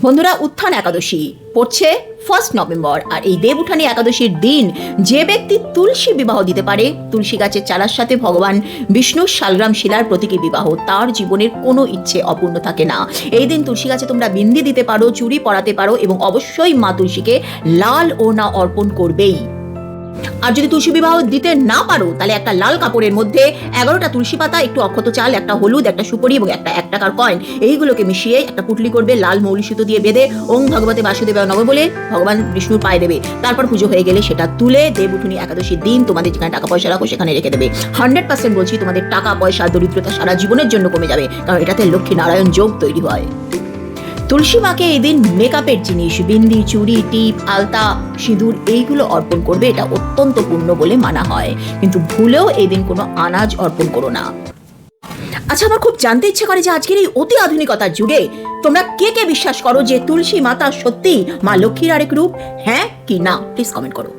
বন্ধুরা, উত্থান একাদশী পড়ছে 1 নভেম্বর। আর এই দেব উঠানি একাদশীর দিন যে ব্যক্তি তুলসী বিবাহ দিতে পারে, তুলসী গাছের চারার সাথে ভগবান বিষ্ণুর শালগ্রাম শিলার প্রতীকী বিবাহ, তার জীবনের কোনো ইচ্ছে অপূর্ণ থাকে না। এই দিন তুলসী গাছে তোমরা বিন্দি দিতে পারো, চুড়ি পরাতে পারো এবং অবশ্যই মা তুলসীকে লাল ওড়না অর্পণ করবেই। আর যদি তুলসী বিবাহ দিতে না পারো, তাহলে একটা লাল কাপড়ের মধ্যে 11টা তুলসী পাতা, একটু অক্ষত চাল, একটা হলুদ, একটা সুপারি এবং একটা 1 টাকার কয়েন, এইগুলোকে মিশিয়ে একটা পুটলি করবে, লাল মৌলি সুতো দিয়ে বেঁধে ওং ভগবতে বাসুদেবায় নমঃ বলে ভগবান বিষ্ণুর পায়ে দেবে। তারপর পুজো হয়ে গেলে সেটা তুলে দেব উঠুনি একাদশীর দিন তোমাদের যেখানে টাকা পয়সা রাখো সেখানে রেখে দেবে। 100% বলছি, তোমাদের টাকা পয়সা দরিদ্রতা সারা জীবনের জন্য কমে যাবে, কারণ এটাতে লক্ষ্মী নারায়ণ যোগ তৈরি হয়। তুলসী মাকে এই দিন মেকআপের জিনিস, বিন্দি, চুড়ি, টিপ, আলতা, সিঁদুর এইগুলো অর্পণ করবে, এটা অত্যন্ত পূর্ণ বলে মানা হয়। কিন্তু ভুলেও এই দিন কোনো আনাজ অর্পণ করো না। আচ্ছা, আমার খুব জানতে ইচ্ছে করে যে আজকের এই অতি আধুনিকতার যুগে তোমরা কে কে বিশ্বাস করো যে তুলসী মাতা সত্যি মা লক্ষ্মীর আরেক রূপ? হ্যাঁ কি না, প্লিজ কমেন্ট করো।